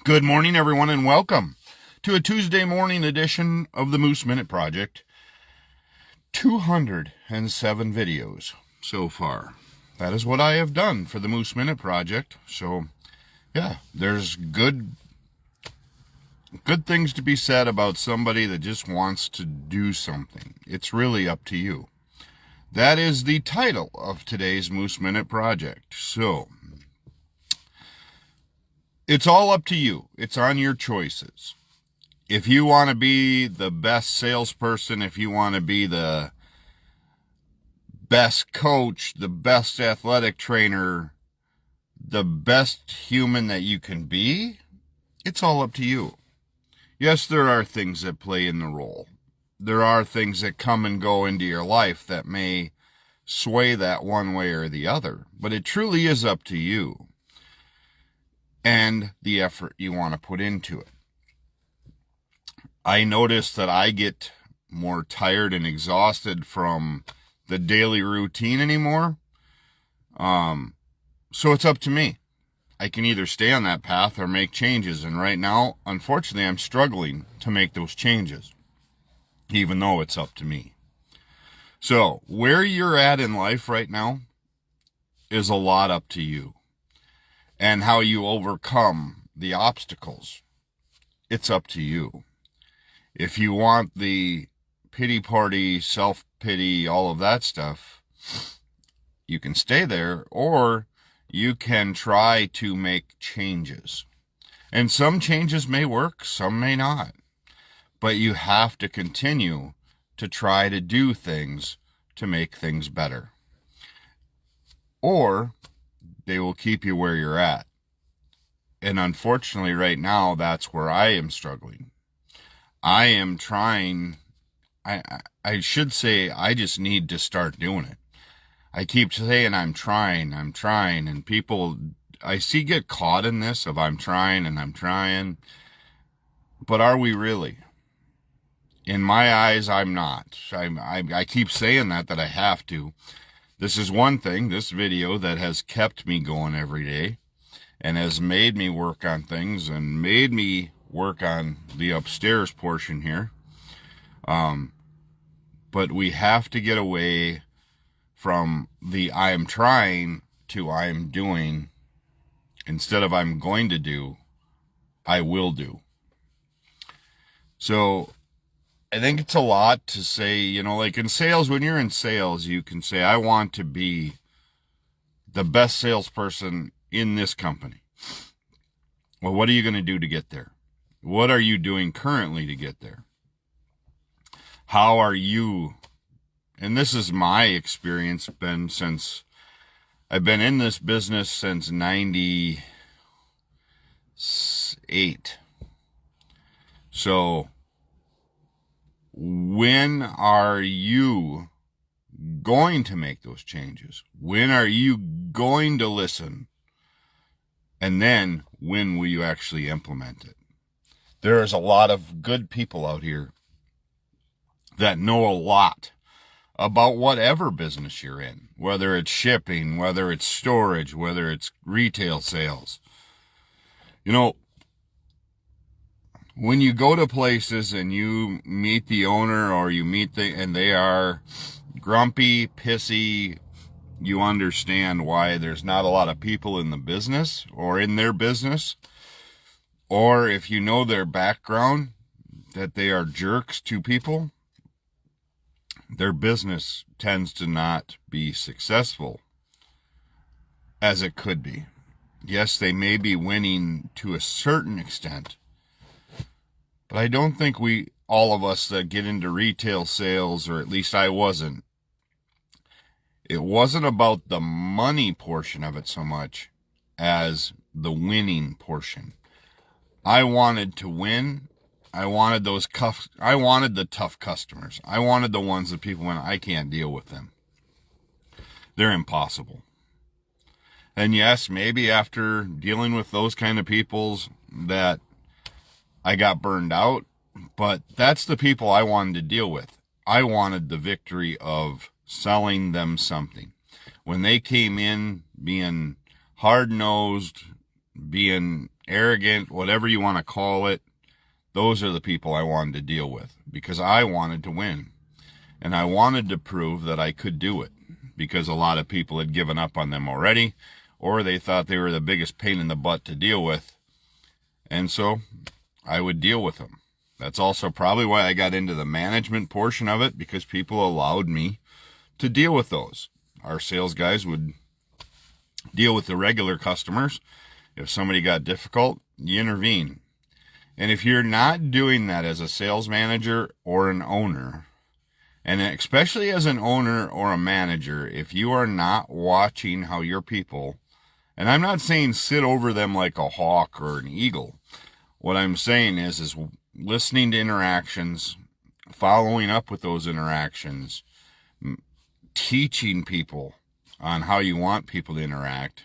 Good morning, everyone, and welcome to a Tuesday morning edition of the Moose Minute Project. 207 videos so far. That is what I have done for the Moose Minute Project. So, yeah, there's good things to be said about somebody that just wants to do something. It's really up to you. That is the title of today's Moose Minute Project. So, it's all up to you. It's on your choices. If you want to be the best salesperson, if you want to be the best coach, the best athletic trainer, the best human that you can be, it's all up to you. Yes, there are things that play in the role. There are things that come and go into your life that may sway that one way or the other, but it truly is up to you and the effort you want to put into it. I notice that I get more tired and exhausted from the daily routine anymore. So it's up to me. I can either stay on that path or make changes. And right now, unfortunately, I'm struggling to make those changes, even though it's up to me. So where you're at in life right now is a lot up to you. And how you overcome the obstacles, it's up to you. If you want the pity party, self-pity, all of that stuff, you can stay there, or you can try to make changes. And some changes may work, some may not. But you have to continue to try to do things to make things better. Or they will keep you where you're at. And unfortunately, right now, that's where I am struggling. I am trying, I should say, I just need to start doing it. I keep saying I'm trying, and people I see get caught in this of I'm trying. But are we really? In my eyes, I'm not. I keep saying that I have to. This is one thing, this video, that has kept me going every day and has made me work on things and made me work on the upstairs portion here. But we have to get away from the I am trying to I am doing. Instead of I'm going to do, I will do. So I think it's a lot to say, like in sales, when you're in sales, you can say, I want to be the best salesperson in this company. Well, what are you going to do to get there? What are you doing currently to get there? How are you? And this is my experience, since I've been in this business since 98. So when are you going to make those changes? When are you going to listen? And then when will you actually implement it? There is a lot of good people out here that know a lot about whatever business you're in, whether it's shipping, whether it's storage, whether it's retail sales. When you go to places and you meet the owner or you meet and they are grumpy, pissy, you understand why there's not a lot of people in the business or in their business. Or if you know their background, that they are jerks to people, their business tends to not be successful as it could be. Yes, they may be winning to a certain extent, but I don't think all of us that get into retail sales, or at least I wasn't, it wasn't about the money portion of it so much as the winning portion. I wanted to win. I wanted the tough customers. I wanted the ones that people went, I can't deal with them. They're impossible. And yes, maybe after dealing with those kind of peoples that I got burned out, but that's the people I wanted to deal with. I wanted the victory of selling them something. When they came in being hard-nosed, being arrogant, whatever you want to call it. Those are the people I wanted to deal with because I wanted to win. And I wanted to prove that I could do it because a lot of people had given up on them already, or they thought they were the biggest pain in the butt to deal with. And so I would deal with them. That's also probably why I got into the management portion of it, because people allowed me to deal with those. Our sales guys would deal with the regular customers. If somebody got difficult, you intervene. And if you're not doing that as a sales manager or an owner, and especially as an owner or a manager, if you are not watching how your people, and I'm not saying sit over them like a hawk or an eagle. What I'm saying is listening to interactions, following up with those interactions, teaching people on how you want people to interact,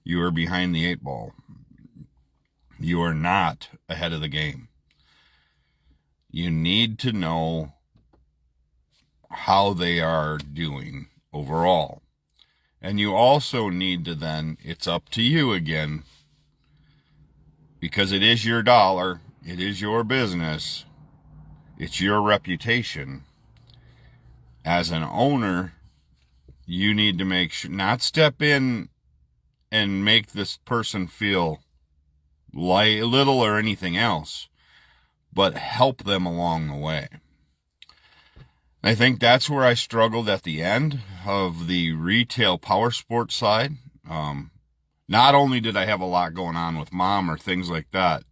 you are behind the 8 ball. You are not ahead of the game. You need to know how they are doing overall. And you also need to then, it's up to you again, because it is your dollar, it is your business, it's your reputation. As an owner, you need to make sure, not step in and make this person feel little or anything else, but help them along the way. I think that's where I struggled at the end of the retail power sports side. Not only did I have a lot going on with mom or things like that,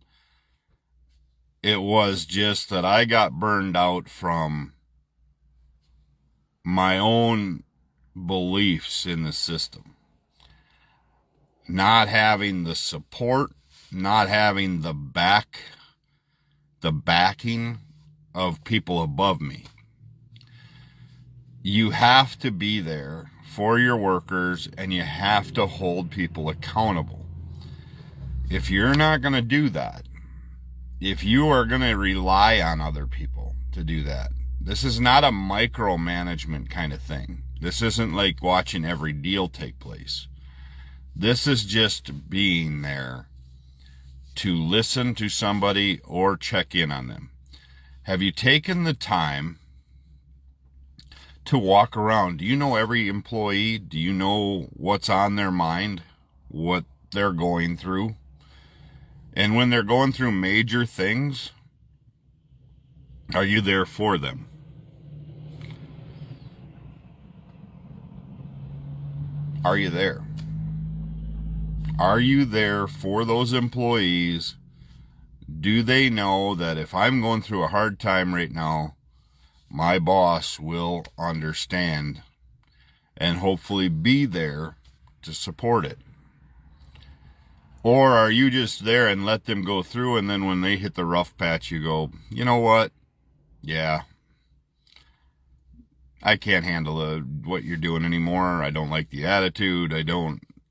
it was just that I got burned out from my own beliefs in the system. Not having the support, not having the backing of people above me. You have to be there for your workers, and you have to hold people accountable. If you're not going to do that, if you are going to rely on other people to do that, this is not a micromanagement kind of thing. This isn't like watching every deal take place. This is just being there to listen to somebody or check in on them. Have you taken the time to walk around? Do you know every employee? Do you know what's on their mind, what they're going through? And when they're going through major things, are you there for them? Are you there? Are you there for those employees? Do they know that if I'm going through a hard time right now, my boss will understand and hopefully be there to support it? Or are you just there and let them go through, and then when they hit the rough patch, you go, you know what? Yeah, I can't handle what you're doing anymore. I don't like the attitude.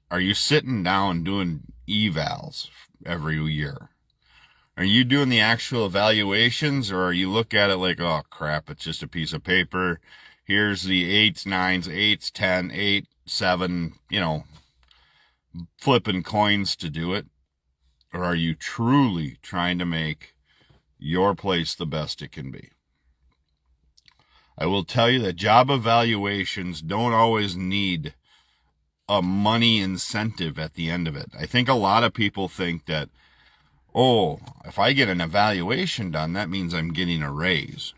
Are you sitting down doing evals every year? Are you doing the actual evaluations, or are you look at it like, oh crap, it's just a piece of paper. Here's the 8s, 9s, 8s, 10, 8, 7, flipping coins to do it? Or are you truly trying to make your place the best it can be? I will tell you that job evaluations don't always need a money incentive at the end of it. I think a lot of people think that, oh, if I get an evaluation done, that means I'm getting a raise.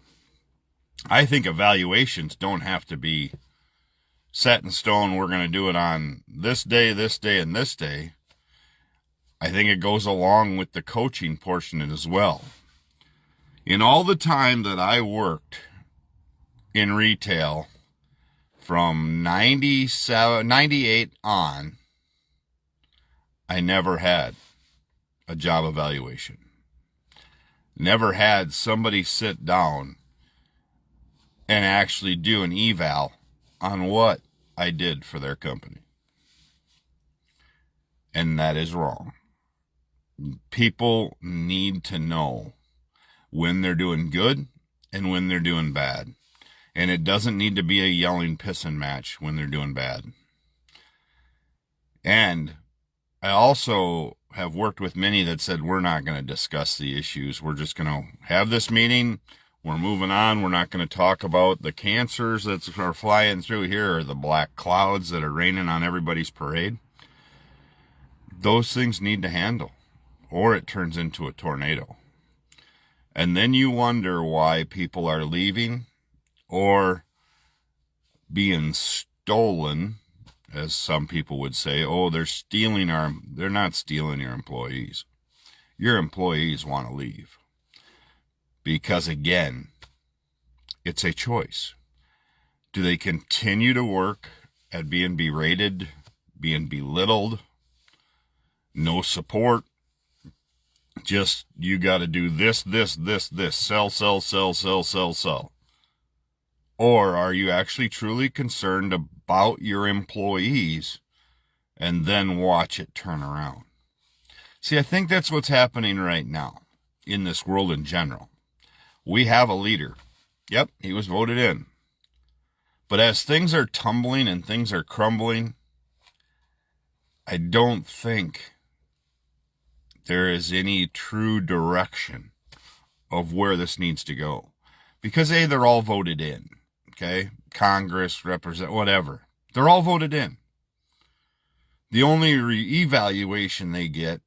I think evaluations don't have to be set in stone. We're going to do it on this day, and this day. I think it goes along with the coaching portion as well. In all the time that I worked in retail from 98 on, I never had a job evaluation. Never had somebody sit down and actually do an eval on what I did for their company. And that is wrong. People need to know when they're doing good and when they're doing bad. And it doesn't need to be a yelling pissing match when they're doing bad. And I also have worked with many that said, we're not going to discuss the issues. We're just going to have this meeting. We're moving on. We're not going to talk about the cancers that are flying through here or the black clouds that are raining on everybody's parade. Those things need to handle, or it turns into a tornado. And then you wonder why people are leaving or being stolen, as some people would say. Oh, they're not stealing your employees. Your employees want to leave. Because again, it's a choice. Do they continue to work at being berated, being belittled, no support? Just, you got to do this, sell, sell, sell, sell, sell, sell. Or are you actually truly concerned about your employees and then watch it turn around? See, I think that's what's happening right now in this world in general. We have a leader. Yep, he was voted in. But as things are tumbling and things are crumbling, I don't think there is any true direction of where this needs to go. Because A, they're all voted in. Okay? Congress, represent, whatever. They're all voted in. The only evaluation they get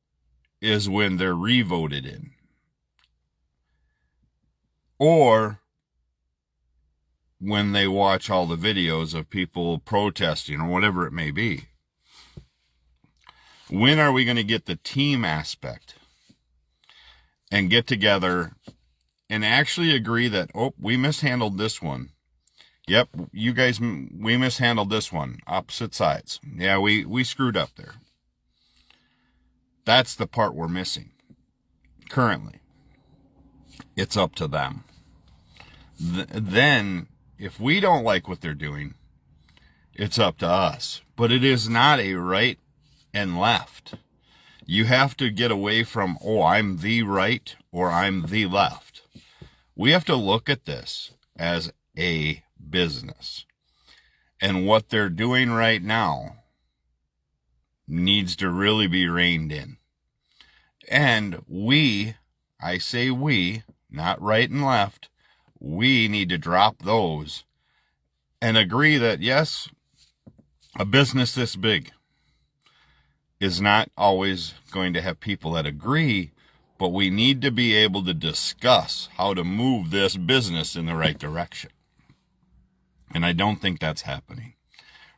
is when they're re-voted in. Or when they watch all the videos of people protesting or whatever it may be. When are we going to get the team aspect and get together and actually agree that, oh, we mishandled this one. Yep, you guys, we mishandled this one. Opposite sides. Yeah, we screwed up there. That's the part we're missing currently. It's up to them. Then, if we don't like what they're doing, it's up to us. But it is not a right and left. You have to get away from, oh, I'm the right or I'm the left. We have to look at this as a business. And what they're doing right now needs to really be reined in. And I say we, not right and left, we need to drop those and agree that, yes, a business this big is not always going to have people that agree, but we need to be able to discuss how to move this business in the right direction. And I don't think that's happening.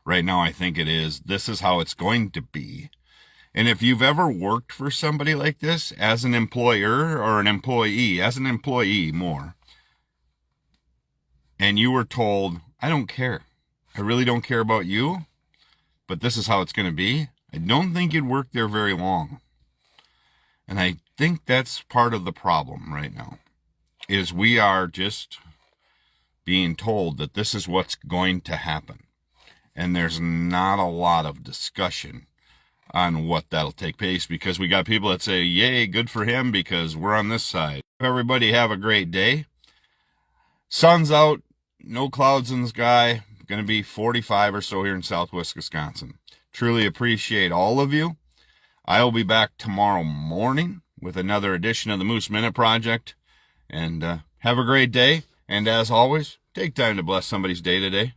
Right now, I think it is. This is how it's going to be. And if you've ever worked for somebody like this as an employer or an employee, as an employee more, and you were told, I don't care. I really don't care about you, but this is how it's going to be. I don't think you'd work there very long. And I think that's part of the problem right now, is we are just being told that this is what's going to happen. And there's not a lot of discussion on what that'll take place, because we got people that say, yay, good for him, because we're on this side. Everybody have a great day. Sun's out, no clouds in the sky. Going to be 45 or so here in Southwest Wisconsin. Truly appreciate all of you. I will be back tomorrow morning with another edition of the Moose Minute Project. And have a great day. And as always, take time to bless somebody's day today.